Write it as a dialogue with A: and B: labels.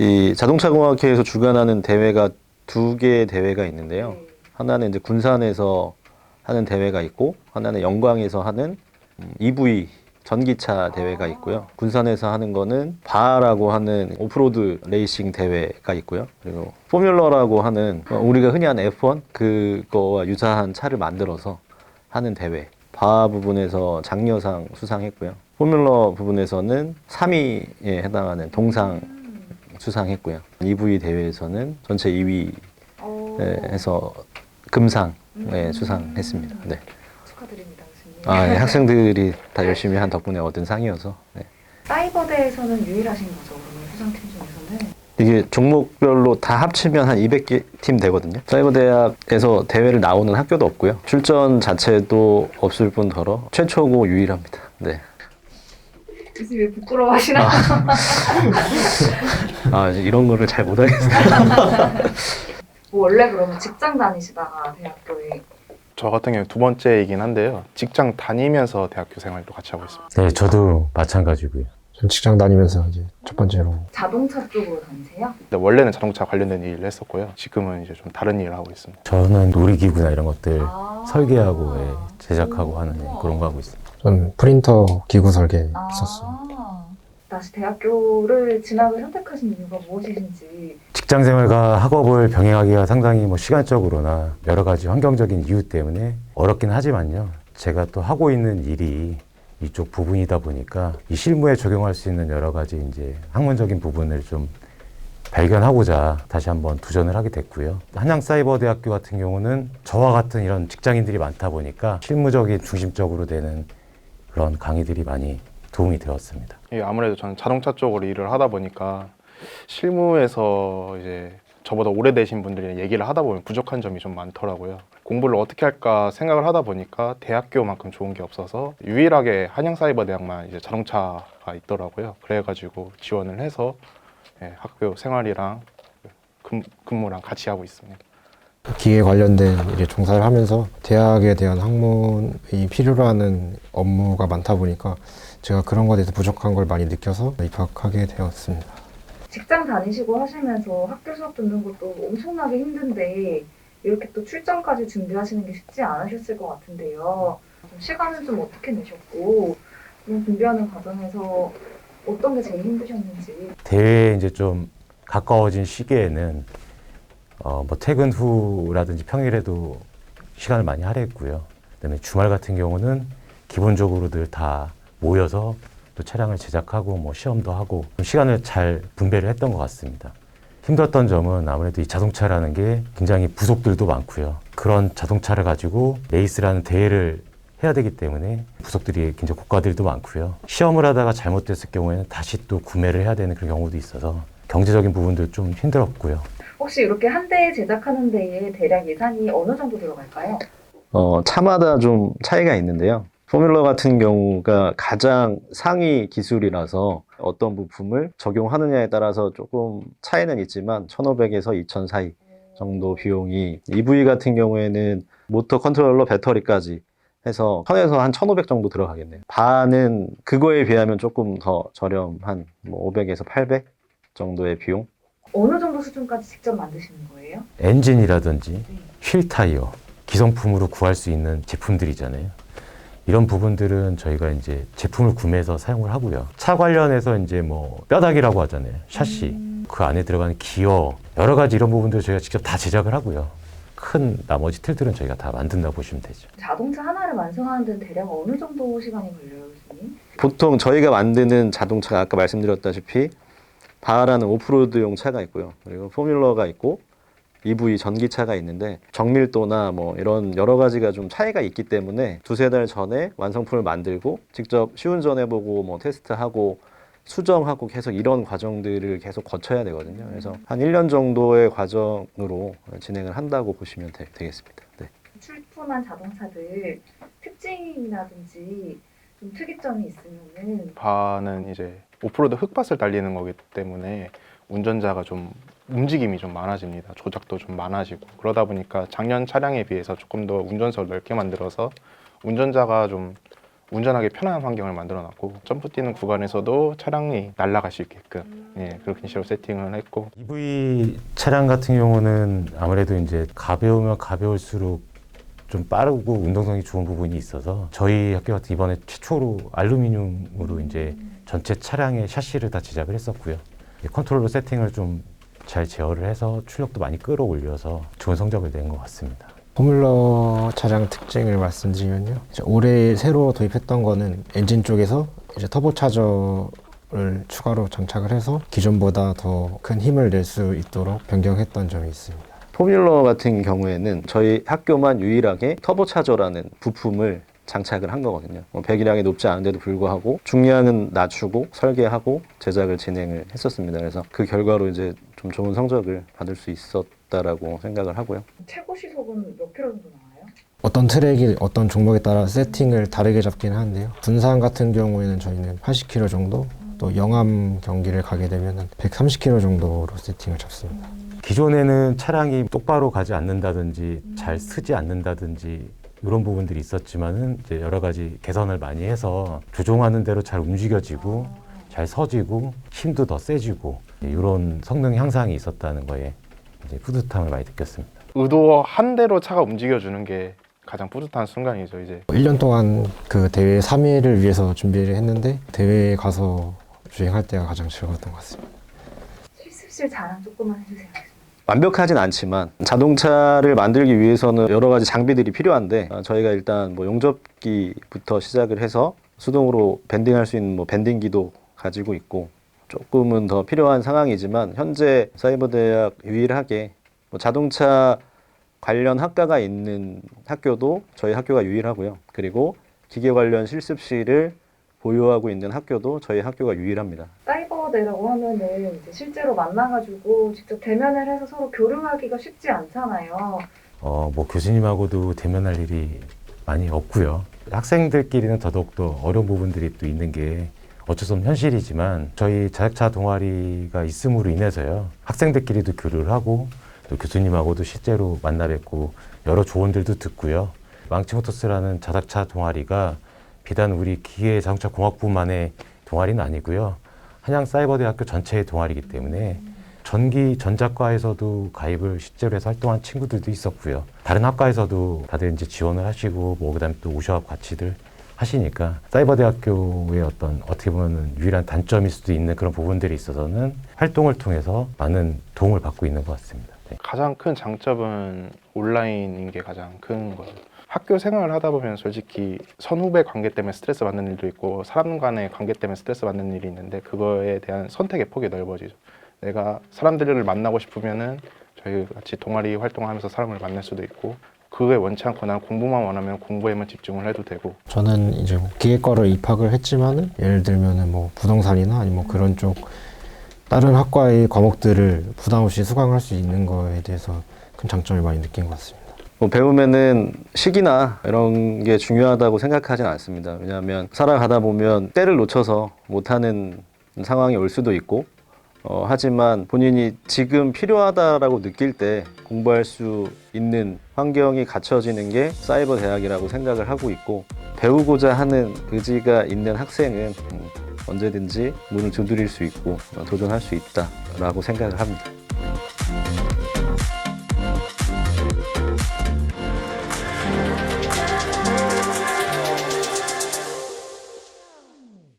A: 이 자동차공학회에서 주관하는 대회가 두 개의 대회가 있는데요. 하나는 이제 군산에서 하는 대회가 있고 하나는 영광에서 하는 EV 전기차 대회가 있고요. 군산에서 하는 거는 바하라고 하는 오프로드 레이싱 대회가 있고요. 그리고 포뮬러라고 하는 우리가 흔히 하는 F1 그거와 유사한 차를 만들어서 하는 대회. 바하 부분에서 장려상 수상했고요. 포뮬러 부분에서는 3위에 해당하는 동상 수상했고요. EV 대회에서는 전체 2위 해서 금상 수상했습니다. 네.
B: 축하드립니다, 교수님.
A: 네, 학생들이 다 열심히 한 덕분에 얻은 상이어서. 네.
B: 사이버대에서는 유일하신 거죠, 그러면 수상팀 중에서는?
A: 이게 종목별로 다 합치면 한 200개 팀 되거든요. 사이버대학에서 대회를 나오는 학교도 없고요. 출전 자체도 없을 뿐더러 최초고 유일합니다. 네.
B: 교수님 왜 부끄러워하시나?
A: 이런 거를 잘 못하겠어요.
B: 뭐 원래 그러면 직장 다니시다가 대학교에
C: 저 같은 경우는 두 번째이긴 한데요. 직장 다니면서 대학교 생활도 같이 하고 있습니다.
D: 네, 저도 마찬가지고요.
E: 전 직장 다니면서 이제 첫 번째로
B: 자동차 쪽으로 다니세요?
C: 근데 원래는 자동차 관련된 일을 했었고요. 지금은 이제 좀 다른 일을 하고 있습니다.
D: 저는 놀이기구나 이런 것들
B: 아.
D: 설계하고 제작하고 하는 그런 거 하고 있습니다.
E: 전 프린터 기구 설계 있었어요.
B: 다시 대학교를 진학을 선택하신 이유가 무엇이신지.
D: 직장 생활과 학업을 병행하기가 상당히 시간적으로나 여러 가지 환경적인 이유 때문에 어렵긴 하지만요. 제가 또 하고 있는 일이 이쪽 부분이다 보니까 이 실무에 적용할 수 있는 여러 가지 이제 학문적인 부분을 좀 발견하고자 다시 한번 도전을 하게 됐고요. 한양사이버대학교 같은 경우는 저와 같은 이런 직장인들이 많다 보니까 실무적인 중심적으로 되는 그런 강의들이 많이 도움이 되었습니다.
C: 아무래도 저는 자동차 쪽으로 일을 하다 보니까 실무에서 이제 저보다 오래되신 분들이랑 얘기를 하다 보면 부족한 점이 좀 많더라고요. 공부를 어떻게 할까 생각을 하다 보니까 대학교만큼 좋은 게 없어서 유일하게 한양사이버대학만 이제 자동차가 있더라고요. 그래가지고 지원을 해서 학교 생활이랑 근무랑 같이 하고 있습니다.
E: 기계 관련된 일에 종사를 하면서 대학에 대한 학문이 필요로 하는 업무가 많다 보니까 제가 그런 것에 대해서 부족한 걸 많이 느껴서 입학하게 되었습니다.
B: 직장 다니시고 하시면서 학교 수업 듣는 것도 엄청나게 힘든데 이렇게 또 출전까지 준비하시는 게 쉽지 않으셨을 것 같은데요. 시간은 좀 어떻게 내셨고 그런 준비하는 과정에서 어떤 게 제일 힘드셨는지.
D: 대회에 이제 좀 가까워진 시기에는 퇴근 후라든지 평일에도 시간을 많이 할애했고요. 그다음에 주말 같은 경우는 기본적으로들 다 모여서 또 차량을 제작하고 시험도 하고 시간을 잘 분배를 했던 것 같습니다. 힘들었던 점은 아무래도 이 자동차라는 게 굉장히 부속들도 많고요. 그런 자동차를 가지고 레이스라는 대회를 해야 되기 때문에 부속들이 굉장히 고가들도 많고요. 시험을 하다가 잘못됐을 경우에는 다시 또 구매를 해야 되는 그런 경우도 있어서 경제적인 부분도 좀 힘들었고요.
B: 혹시 이렇게 한 대 제작하는 데에 대략 예산이 어느 정도 들어갈까요?
A: 차마다 좀 차이가 있는데요. 포뮬러 같은 경우가 가장 상위 기술이라서 어떤 부품을 적용하느냐에 따라서 조금 차이는 있지만 1,500에서 2,000 사이 정도 비용이, EV 같은 경우에는 모터 컨트롤러 배터리까지 해서 1,000에서 한 1,500 정도 들어가겠네요. 바는 그거에 비하면 조금 더 저렴한 500에서 800 정도의 비용.
B: 어느 정도 수준까지 직접 만드시는 거예요?
D: 엔진이라든지 휠 타이어, 기성품으로 구할 수 있는 제품들이잖아요. 이런 부분들은 저희가 이제 제품을 구매해서 사용을 하고요. 차 관련해서 이제 뼈다귀라고 하잖아요. 샤시. 그 안에 들어가는 기어, 여러 가지 이런 부분들을 저희가 직접 다 제작을 하고요. 큰 나머지 틀들은 저희가 다 만든다고 보시면 되죠.
B: 자동차 하나를 완성하는 데는 대략 어느 정도 시간이 걸려요, 교수님?
A: 보통 저희가 만드는 자동차가 아까 말씀드렸다시피 바하라는 오프로드용 차가 있고요. 그리고 포뮬러가 있고 EV 전기차가 있는데 정밀도나 이런 여러 가지가 좀 차이가 있기 때문에 두세 달 전에 완성품을 만들고 직접 시운전해보고 테스트하고 수정하고 계속 이런 과정들을 계속 거쳐야 되거든요. 그래서 한 1년 정도의 과정으로 진행을 한다고 보시면 되겠습니다. 네.
B: 출품한 자동차들 특징이라든지 좀 특이점이 있으면은.
C: 바는 이제 오프로드 흙밭을 달리는 거기 때문에 운전자가 좀 움직임이 좀 많아집니다. 조작도 좀 많아지고 그러다 보니까 작년 차량에 비해서 조금 더 운전석을 넓게 만들어서 운전자가 좀 운전하기 편한 환경을 만들어놨고 점프 뛰는 구간에서도 차량이 날아갈 수 있게끔 그렇게 식으로 세팅을 했고
D: EV 차량 같은 경우는 아무래도 이제 가벼우면 가벼울수록 좀 빠르고 운동성이 좋은 부분이 있어서 저희 학교 같은 이번에 최초로 알루미늄으로 이제 전체 차량의 샤시를 다 제작을 했었고요. 컨트롤러 세팅을 좀 잘 제어를 해서 출력도 많이 끌어올려서 좋은 성적을 낸 것 같습니다.
E: 포뮬러 차량 특징을 말씀드리면요. 이제 올해 새로 도입했던 거는 엔진 쪽에서 이제 터보 차저를 추가로 장착을 해서 기존보다 더 큰 힘을 낼 수 있도록 변경했던 점이 있습니다.
A: 포뮬러 같은 경우에는 저희 학교만 유일하게 터보차저라는 부품을 장착을 한 거거든요. 배기량이 높지 않은데도 불구하고 중량은 낮추고 설계하고 제작을 진행을 했었습니다. 그래서 그 결과로 이제 좀 좋은 성적을 받을 수 있었다라고 생각을 하고요.
B: 최고 시속은 몇 킬로 정도 나와요?
E: 어떤 트랙이 어떤 종목에 따라 세팅을 다르게 잡긴 하는데요. 분산 같은 경우에는 저희는 80km 정도, 또 영암 경기를 가게 되면 130km 정도로 세팅을 잡습니다.
D: 기존에는 차량이 똑바로 가지 않는다든지 잘 쓰지 않는다든지 이런 부분들이 있었지만은 이제 여러 가지 개선을 많이 해서 조종하는 대로 잘 움직여지고 잘 서지고 힘도 더 세지고 이런 성능 향상이 있었다는 거에 이제 뿌듯함을 많이 느꼈습니다.
C: 의도한 대로 차가 움직여주는 게 가장 뿌듯한 순간이죠. 이제
E: 1년 동안 그 대회 3위를 위해서 준비를 했는데 대회에 가서 주행할 때가 가장 즐거웠던 것 같습니다.
B: 실습실 자랑 조금만 해주세요.
A: 완벽하진 않지만 자동차를 만들기 위해서는 여러 가지 장비들이 필요한데 저희가 일단 뭐 용접기부터 시작을 해서 수동으로 밴딩할 수 있는 뭐 밴딩기도 가지고 있고 조금은 더 필요한 상황이지만 현재 사이버대학 유일하게 뭐 자동차 관련 학과가 있는 학교도 저희 학교가 유일하고요. 그리고 기계 관련 실습실을 보유하고 있는 학교도 저희 학교가 유일합니다.
B: 사이버대라고 하면은 이제 실제로 만나가지고 직접 대면을 해서 서로 교류하기가 쉽지 않잖아요.
D: 뭐 교수님하고도 대면할 일이 많이 없고요. 학생들끼리는 더더욱더 어려운 부분들이 또 있는 게 어쩔 수 없는 현실이지만 저희 자동차 동아리가 있음으로 인해서요. 학생들끼리도 교류를 하고 또 교수님하고도 실제로 만나 뵙고 여러 조언들도 듣고요. 망치모터스라는 자동차 동아리가 비단 우리 기계 자동차 공학부만의 동아리는 아니고요. 한양사이버대학교 전체의 동아리이기 때문에 전기 전자과에서도 가입을 실제로 해서 활동한 친구들도 있었고요. 다른 학과에서도 다들 이제 지원을 하시고 뭐 그다음에 또 오셔서 같이들 하시니까 사이버대학교의 어떤 어떻게 보면 유일한 단점일 수도 있는 그런 부분들이 있어서는 활동을 통해서 많은 도움을 받고 있는 것 같습니다. 네.
C: 가장 큰 장점은 온라인인 게 가장 큰 거죠. 학교 생활을 하다 보면 솔직히 선후배 관계 때문에 스트레스 받는 일도 있고 사람 간의 관계 때문에 스트레스 받는 일이 있는데 그거에 대한 선택의 폭이 넓어지죠. 내가 사람들을 만나고 싶으면은 저희 같이 동아리 활동하면서 사람을 만날 수도 있고 그게 원치 않고 난 공부만 원하면 공부에만 집중을 해도 되고
E: 저는 이제 뭐 기계과를 입학을 했지만은 예를 들면은 뭐 부동산이나 아니면 뭐 그런 쪽 다른 학과의 과목들을 부담 없이 수강할 수 있는 거에 대해서 큰 장점을 많이 느낀 것 같습니다.
A: 뭐 배우면은 시기나 이런 게 중요하다고 생각하진 않습니다. 왜냐하면 살아가다 보면 때를 놓쳐서 못하는 상황이 올 수도 있고 하지만 본인이 지금 필요하다라고 느낄 때 공부할 수 있는 환경이 갖춰지는 게 사이버 대학이라고 생각을 하고 있고 배우고자 하는 의지가 있는 학생은 언제든지 문을 두드릴 수 있고 도전할 수 있다라고 생각을 합니다.